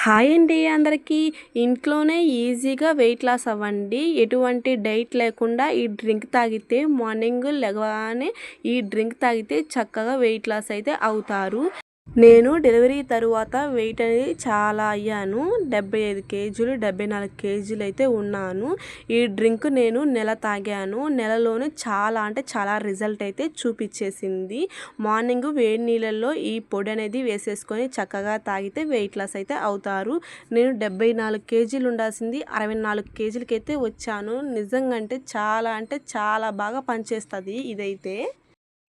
Hi అండి అందరికీ. ఇంట్లోనే ఈజీగా వెయిట్ లాస్ అవ్వండి. ఎటువంటి డైట్ లేకుండా ఈ డ్రింక్ తాగితే మార్నింగ్ లెగవగానే ఈ డ్రింక్ తాగితే చక్కగా వెయిట్ లాస్ అయితే అవుతారు. నేను డెలివరీ తరువాత వెయిట్ అనేది చాలా అయ్యాను. 75 కేజీలు 74 కేజీలు అయితే ఉన్నాను. ఈ డ్రింక్ నేను నెల తాగాను. నెలలోనే చాలా అంటే చాలా రిజల్ట్ అయితే చూపించేసింది. మార్నింగ్ వేడి నీళ్ళల్లో ఈ పొడి అనేది వేసేసుకొని చక్కగా తాగితే వెయిట్ లాస్ అయితే అవుతారు. నేను 74 కేజీలు ఉండాల్సింది 64 కేజీలకైతే వచ్చాను. నిజంగా అంటే చాలా బాగా పనిచేస్తుంది ఇదైతే.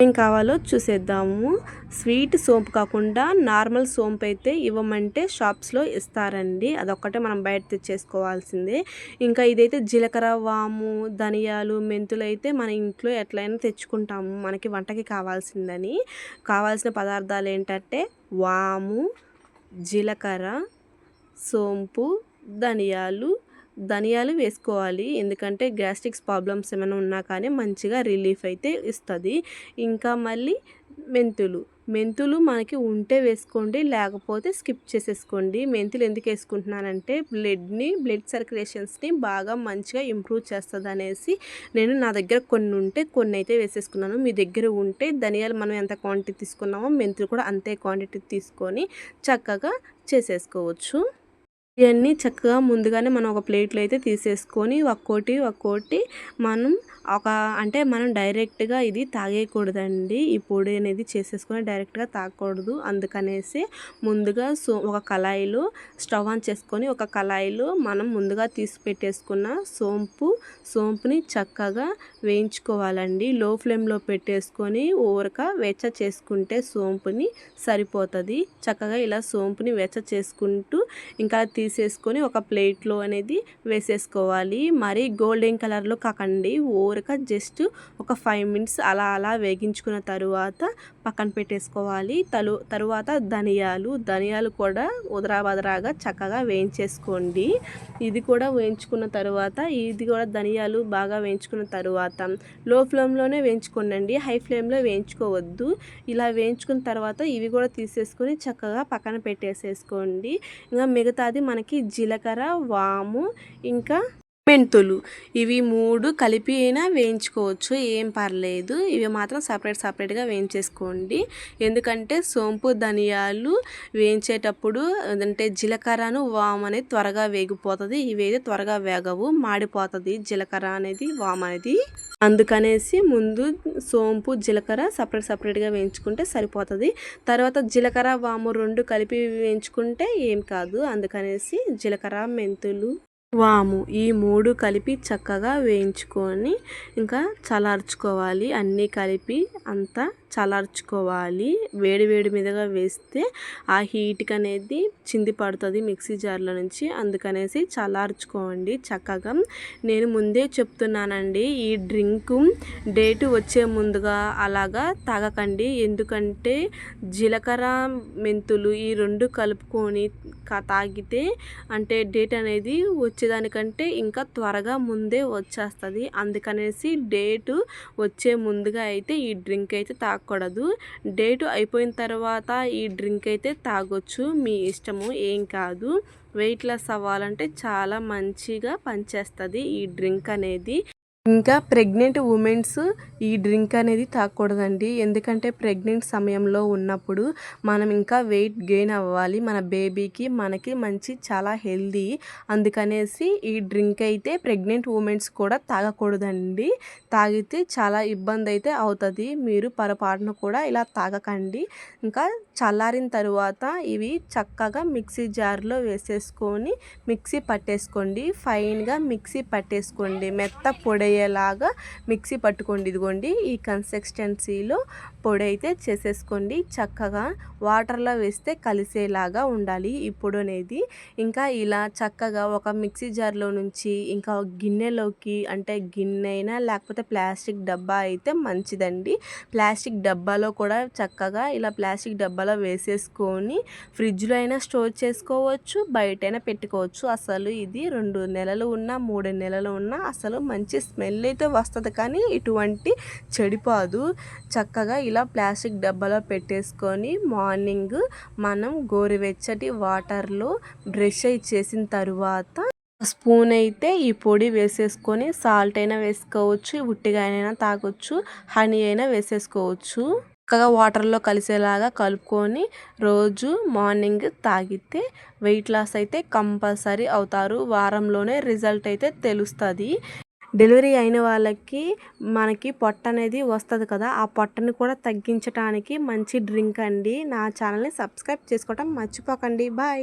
ఏం కావాలో చూసేద్దాము. స్వీట్ సోంపు కాకుండా నార్మల్ సోంపు అయితే ఇవ్వమంటే షాప్స్లో ఇస్తారండి. అదొక్కటే మనం బయట తెచ్చేసుకోవాల్సిందే. ఇంకా ఇదైతే జీలకర్ర, వాము, ధనియాలు, మెంతులు అయితే మన ఇంట్లో ఎట్లయినా తెచ్చుకుంటాము మనకి వంటకి కావాల్సిందని. కావాల్సిన పదార్థాలు ఏంటంటే వాము, జీలకర్ర, సోంపు, ధనియాలు వేసుకోవాలి. ఎందుకంటే గ్యాస్ట్రిక్స్ ప్రాబ్లమ్స్ ఏమైనా ఉన్నా కానీ మంచిగా రిలీఫ్ అయితే ఇస్తుంది. ఇంకా మళ్ళీ మెంతులు మనకి ఉంటే వేసుకోండి, లేకపోతే స్కిప్ చేసేసుకోండి. మెంతులు ఎందుకు వేసుకుంటున్నానంటే బ్లడ్ సర్క్యులేషన్స్ని బాగా మంచిగా ఇంప్రూవ్ చేస్తుంది అనేసి నేను నా దగ్గర కొన్ని అయితే వేసేసుకున్నాను. మీ దగ్గర ఉంటే ధనియాలు మనం ఎంత క్వాంటిటీ తీసుకున్నామో మెంతులు కూడా అంతే క్వాంటిటీ తీసుకొని చక్కగా చేసేసుకోవచ్చు. ఇవన్నీ చక్కగా ముందుగానే మనం ఒక ప్లేట్లో అయితే తీసేసుకొని ఒక్కోటి మనం డైరెక్ట్గా ఇది తాగేయకూడదండి. ఈ పొడి అనేది చేసేసుకొని డైరెక్ట్గా తాగకూడదు. అందుకనేసి ముందుగా ఒక కళాయిలో స్టవ్ ఆన్ చేసుకొని ఒక కళాయిలో మనం ముందుగా తీసి పెట్టేసుకున్న సోంపుని చక్కగా వేయించుకోవాలండి. లో ఫ్లేమ్లో పెట్టేసుకొని ఊరక వెచ్చ చేసుకుంటే సోంపుని సరిపోతుంది. చక్కగా ఇలా సోంపుని వెచ్చ చేసుకుంటూ ఇంకా తీసేసుకొని ఒక ప్లేట్లో అనేది వేసేసుకోవాలి. మరి గోల్డెన్ కలర్లో కాకండి, ఊరక జస్ట్ ఒక 5 మినిట్స్ అలా వేగించుకున్న తరువాత పక్కన పెట్టేసుకోవాలి. తరువాత ధనియాలు కూడా ఉదరాబదరాగా చక్కగా వేయించేసుకోండి. ఇది కూడా వేయించుకున్న తరువాత ధనియాలు బాగా వేయించుకున్న తరువాత లో ఫ్లేమ్లోనే వేయించుకోండి, హై ఫ్లేమ్లో వేయించుకోవద్దు. ఇలా వేయించుకున్న తర్వాత ఇవి కూడా తీసేసుకొని చక్కగా పక్కన పెట్టేసేసుకోండి. ఇంకా మిగతాది మనకి జీలకర్ర, వాము, ఇంకా మెంతులు, ఇవి 3 కలిపి అయినా వేయించుకోవచ్చు, ఏం పర్లేదు. ఇవి మాత్రం సపరేట్గా వేయించేసుకోండి. ఎందుకంటే సోంపు, ధనియాలు వేయించేటప్పుడు జీలకర్రను వాము అనేది త్వరగా వేగిపోతుంది. ఇవైతే త్వరగా వేగవు, మాడిపోతుంది జీలకర్ర అనేది, వాము అనేది. అందుకనేసి ముందు సోంపు, జీలకర్ర సపరేట్గా వేయించుకుంటే సరిపోతుంది. తర్వాత జీలకర్ర, వాము 2 కలిపి వేయించుకుంటే ఏం కాదు. అందుకనేసి జీలకర్ర, మెంతులు, వాము ఈ 3 కలిపి చక్కగా వేయించుకొని ఇంకా చల్లార్చుకోవాలి. అన్నీ కలిపి అంతా చల్లార్చుకోవాలి. వేడి మీదగా వేస్తే ఆ హీట్కి అనేది చింది పడుతుంది మిక్సీ జార్లో నుంచి. అందుకనేసి చల్లార్చుకోండి చక్కగా. నేను ముందే చెప్తున్నానండి, ఈ డ్రింకు డేటు వచ్చే ముందుగా అలాగా తాగకండి. ఎందుకంటే జీలకర్ర, మెంతులు ఈ 2 కలుపుకొని తాగితే డేట్ అనేది వచ్చేదానికంటే ఇంకా త్వరగా ముందే వచ్చేస్తుంది. అందుకనేసి డేటు వచ్చే ముందుగా అయితే ఈ డ్రింక్ అయితే తాగకూడదు. డేటు అయిపోయిన తర్వాత ఈ డ్రింక్ అయితే తాగొచ్చు, మీ ఇష్టము, ఏం కాదు. వెయిట్ లాస్ అవ్వాలంటే చాలా మంచిగా పనిచేస్తుంది ఈ డ్రింక్ అనేది. ఇంకా ప్రెగ్నెంట్ ఉమెన్స్ ఈ డ్రింక్ అనేది తాగకూడదండి. ఎందుకంటే ప్రెగ్నెంట్ సమయంలో ఉన్నప్పుడు మనం ఇంకా వెయిట్ గెయిన్ అవ్వాలి. మన బేబీకి మనకి చాలా హెల్దీ. అందుకనేసి ఈ డ్రింక్ అయితే ప్రెగ్నెంట్ ఉమెన్స్ కూడా తాగకూడదండి. తాగితే చాలా ఇబ్బంది అయితే అవుతుంది. మీరు పొరపాటున కూడా ఇలా తాగకండి. ఇంకా చల్లారిన తరువాత ఇవి చక్కగా మిక్సీ జార్లో వేసేసుకొని మిక్సీ పట్టేసుకోండి. ఫైన్గా మిక్సీ పట్టేసుకోండి, మెత్త పొడయ్యేలాగా మిక్సీ పట్టుకోండి. ఇదిగోండి ఈ కన్సిస్టెన్సీలో పొడి అయితే చేసేసుకోండి. చక్కగా వాటర్లో వేస్తే కలిసేలాగా ఉండాలి ఈ పొడి అనేది. ఇంకా ఇలా చక్కగా ఒక మిక్సీ జార్లో నుంచి ఇంకా గిన్నెలోకి, గిన్నె అయినా లేకపోతే ప్లాస్టిక్ డబ్బా అయితే మంచిదండి. ప్లాస్టిక్ డబ్బాలో కూడా చక్కగా ఇలా ప్లాస్టిక్ డబ్బాలో డబ్బాలో వేసేసుకొని ఫ్రిడ్జ్లో అయినా స్టోర్ చేసుకోవచ్చు, బయటైనా పెట్టుకోవచ్చు. అసలు ఇది 2 నెలలు ఉన్నా 3 నెలలు ఉన్నా అసలు మంచి స్మెల్ అయితే వస్తుంది, కానీ ఇటువంటి చెడిపోదు. చక్కగా ఇలా ప్లాస్టిక్ డబ్బాలో పెట్టేసుకొని మార్నింగ్ మనం గోరువెచ్చటి వాటర్లో బ్రష్ చేసిన తరువాత స్పూన్ అయితే ఈ పొడి వేసేసుకొని సాల్ట్ అయినా వేసుకోవచ్చు, ఉట్టిగా అయినా తాగొచ్చు, హనీ అయినా వేసేసుకోవచ్చు. చక్కగా వాటర్లో కలిసేలాగా కలుపుకొని రోజు మార్నింగ్ తాగితే వెయిట్ లాస్ అయితే కంపల్సరీ అవుతారు. వారంలోనే రిజల్ట్ అయితే తెలుస్తుంది. డెలివరీ అయిన వాళ్ళకి మనకి పొట్ట అనేది వస్తుంది కదా, ఆ పొట్టని కూడా తగ్గించడానికి మంచి డ్రింక్ అండి. నా ఛానల్ని సబ్స్క్రైబ్ చేసుకోవటం మర్చిపోకండి. బాయ్.